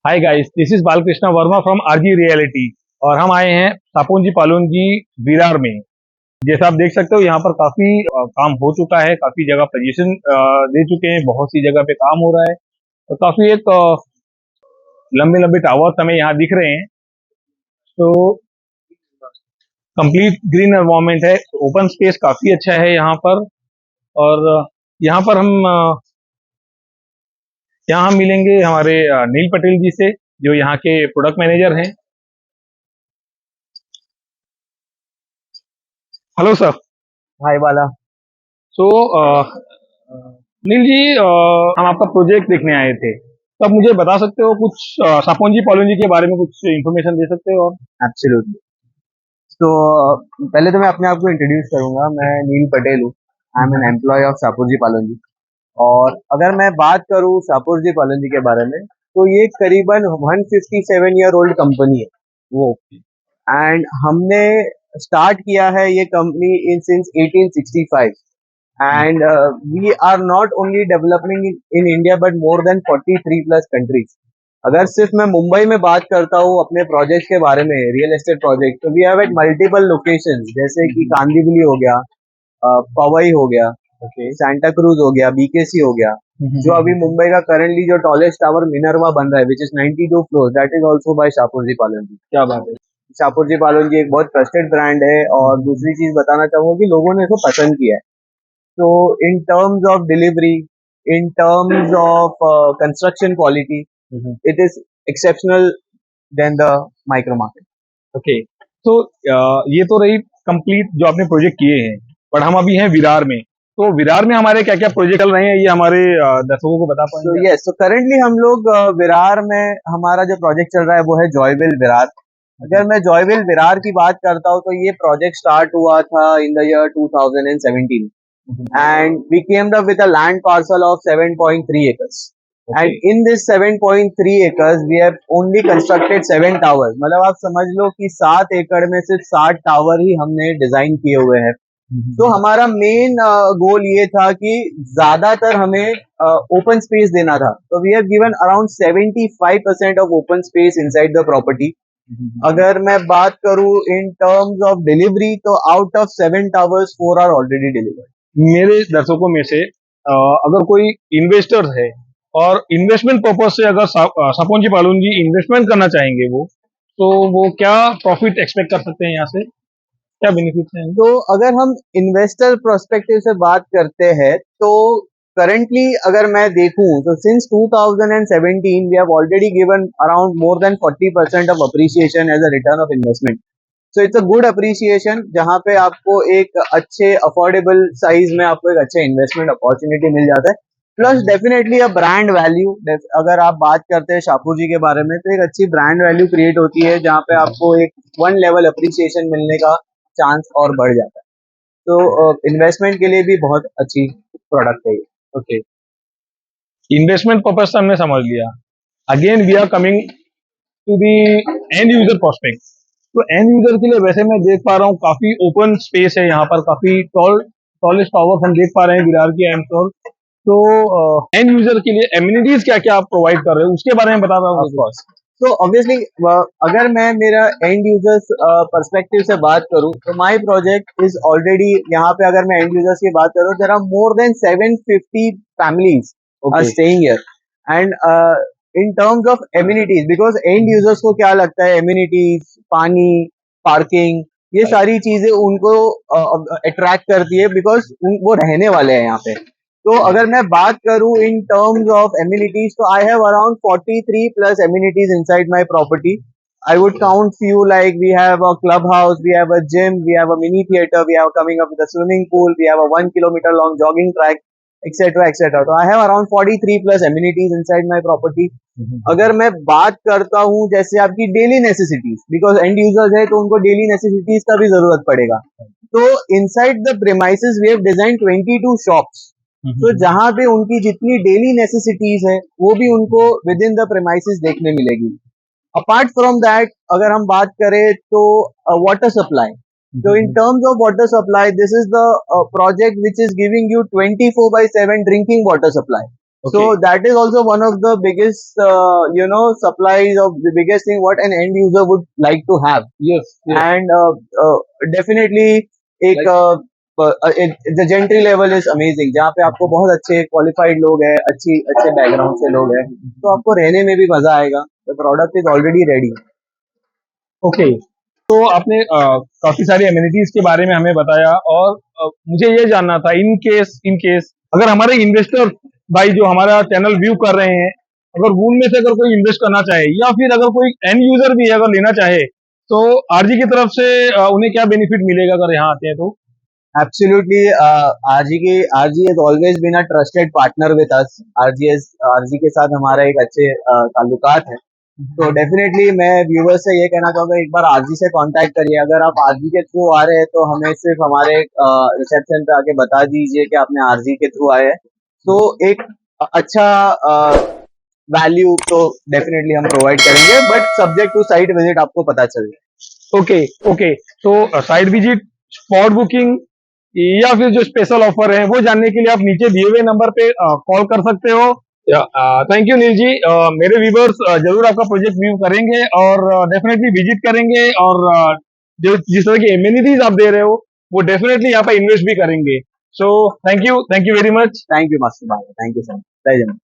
Hi guys, this is Balkrishna Verma from R G reality. और हम आए हैं सापोन जी पालोन जी विरार में। जैसा आप देख सकते हो यहाँ पर काफी काम हो चुका है, काफी जगह पोजीशन दे चुके हैं, बहुत सी जगह पे काम हो रहा है। और काफी एक लंबे लंबे टावर्स हमें यहाँ दिख रहे हैं। तो कंप्लीट ग्रीन एनवायरनमेंट है, ओपन स्पेस काफी अच्छा है यहाँ पर। और यहाँ पर हम मिलेंगे हमारे नील पटेल जी से, जो यहाँ के प्रोडक्ट मैनेजर हैं। Hello sir. Hi Bala. So Neel ji, हम आपका प्रोजेक्ट देखने आए थे, तो आप मुझे बता सकते हो कुछ सापोन जी पालोन जी के बारे में कुछ इन्फॉर्मेशन दे सकते हो? एब्सोल्युटली। तो पहले तो मैं अपने आप को इंट्रोड्यूस करूंगा। मैं नील पटेल हूँ। I am an employ of Shapoorji Pallonji. और अगर मैं बात करूँ शाहपुर जी पालन जी के बारे में, तो ये करीबन 157 ईयर ओल्ड कंपनी है वो। एंड हमने स्टार्ट किया है ये company in since 1865। And we are not only developing in India but more than 43 plus countries. अगर सिर्फ मैं मुंबई में बात करता हूँ अपने प्रोजेक्ट के बारे में, रियल एस्टेट प्रोजेक्ट, तो we have at multiple locations, जैसे कि कांदीवली हो गया, पवई हो गया, सांता क्रूज हो गया, बीकेसी हो गया। जो अभी मुंबई का करंटली जो टॉलेस्ट टावर मिनर्वा बन रहा है, which is 92 floor, that is also by Shapoorji Pallonji. क्या बात है। शाहपुर जी पालन जी एक बहुत ट्रस्टेड ब्रांड है। और दूसरी चीज बताना चाहूंगा कि लोगों ने इसको पसंद किया है। तो in terms of delivery, in terms of construction quality, it is exceptional than the micro market. Okay, तो ये तो रही कंप्लीट जो आपने प्रोजेक्ट किए हैं, बट हम अभी हैं विरार में। तो विरार में हमारे क्या क्या प्रोजेक्ट चल रहे हैं, ये हमारे दर्शकों को बता So पाएंगे? yes, so currently हम लोग विरार में हमारा जो प्रोजेक्ट चल रहा है वो है जॉयविल विरार। अगर मैं जॉयविल विरार की बात करता हूँ, तो ये प्रोजेक्ट स्टार्ट हुआ था in the year 2017 and we came up with a land parcel of 7.3 acres. Okay. And in this 7.3 acres we have only constructed 7 towers. मतलब आप समझ लो कि 7 एकड़ में सिर्फ 7 टावर ही हमने डिजाइन किए हुए हैं। तो हमारा मेन गोल ये था कि ज्यादातर हमें ओपन स्पेस देना था। तो we have given around 75% of open space inside the property. अगर मैं बात करूं इन टर्म्स ऑफ डिलीवरी, तो out of 7 towers 4 are already delivered. मेरे दर्शकों में से अगर कोई इन्वेस्टर है और इन्वेस्टमेंट पर्पज से अगर सापोन जी पालोन जी इन्वेस्टमेंट करना चाहेंगे, तो वो क्या प्रॉफिट एक्सपेक्ट कर सकते हैं यहाँ से, क्या बेनिफिट हैं? तो अगर हम इन्वेस्टर प्रोस्पेक्टिव से बात करते हैं, तो करंटली अगर मैं देखूं, तो since 2017 we have already given around more than 40% of appreciation as a return of investment. So it's a good appreciation, जहां पे आपको एक अच्छे अफोर्डेबल साइज में आपको एक अच्छे इन्वेस्टमेंट अपॉर्चुनिटी मिल जाता है। Plus definitely a brand value. अगर आप बात करते हैं शाहपुर जी के बारे में, तो एक अच्छी ब्रांड वैल्यू क्रिएट होती है, जहाँ पे आपको एक वन लेवल अप्रिसिएशन मिलने का चांस और बढ़ जाता है। तो इन्वेस्टमेंट के लिए भी बहुत अच्छी प्रोडक्ट है ये। ओके, इन्वेस्टमेंट पर्पज से हमने समझ लिया। Again we are coming to the end user prospect. तो एंड यूजर के लिए वैसे मैं देख पा रहा हूँ काफी ओपन स्पेस है यहाँ पर, काफी टॉलेस्ट टावर हम देख पा रहे हैं विरार की एम टॉल। तो एंड यूजर के लिए एम्यूनिटीज क्या क्या आप प्रोवाइड कर रहे हो, उसके बारे में बता रहा हूँ। Of course. तो ऑब्वियसली अगर मैं मेरा एंड यूजर्स पर्सपेक्टिव से बात करूं, तो माय प्रोजेक्ट इज ऑलरेडी, यहाँ पे अगर मैं एंड यूजर्स की बात करूं, there are more than 750 families are staying here. And in terms of amenities, because end users को क्या लगता है, एम्यूनिटीज, पानी, पार्किंग, ये सारी चीजें उनको अट्रैक्ट करती है, बिकॉज वो रहने वाले हैं यहाँ पे। तो अगर मैं बात करूं इन टर्म्स ऑफ एम्यूनिटीज, तो I have around 43 plus amenities inside my property. I would count few, like we have a clubhouse, we have a gym, we have a mini theater, we have coming up with a swimming pool, we have a 1 kilometer long jogging track, etc. etc. So I have around 43 plus amenities inside my property. अगर मैं बात करता हूँ जैसे आपकी daily necessities, because end users है तो उनको डेली नेसेसिटीज का भी जरूरत पड़ेगा। तो inside the premises we have design 22 shops. तो जहां पे उनकी जितनी डेली नेसेसिटीज है वो भी उनको विद इन द प्रेमाइसेस देखने मिलेगी। अपार्ट फ्रॉम दैट, अगर हम बात करें तो water supply. So in terms of water supply, this is the project which is giving you 24/7 drinking water supply. So Okay. that is also one of the biggest, supplies of the biggest thing what an end user would like to have. Yes. Yes. And definitely एक the gentry level is amazing, जहाँ पे आपको बहुत अच्छे qualified लोग हैं, अच्छे background से लोग हैं, तो आपको रहने में भी मजा आएगा. The product is already ready. Okay, तो आपने काफी सारी एमिनिटीज के बारे में हमें बताया और मुझे ये जानना था इन केस अगर हमारे इन्वेस्टर भाई जो हमारा चैनल व्यू कर रहे हैं, अगर वो उनमें से अगर कोई इन्वेस्ट करना चाहे या फिर अगर कोई एंड यूजर भी है अगर लेना चाहे, तो आरजी की तरफ से उन्हें क्या बेनिफिट मिलेगा अगर यहाँ आते हैं तो? Absolutely, RG has always been a trusted partner with us. RG के साथ हमारा एक अच्छे ताल्लुकात है. तो डेफिनेटली मैं व्यूवर्स से ये कहना चाहूंगा एक बार आरजी से कांटेक्ट करिए. अगर आप आरजी के थ्रू आ रहे हैं तो हमें सिर्फ हमारे रिसेप्शन पे आके बता दीजिए कि आपने आरजी के थ्रू आए हैं, तो एक अच्छा वैल्यू तो डेफिनेटली हम प्रोवाइड करेंगे, but subject to site visit आपको पता चल जाए. ओके. ओके, तो साइट विजिट, स्पॉट बुकिंग या फिर जो स्पेशल ऑफर है वो जानने के लिए आप नीचे दिए हुए नंबर पे कॉल कर सकते हो. थैंक यू नील जी. मेरे व्यूवर्स जरूर आपका प्रोजेक्ट व्यू करेंगे और डेफिनेटली विजिट करेंगे और जो जिस तरह की एमिनिटीज आप दे रहे हो वो डेफिनेटली यहाँ पे इन्वेस्ट भी करेंगे. So thank you very much. Thank you master भाई, थैंक यू सर. जय जय.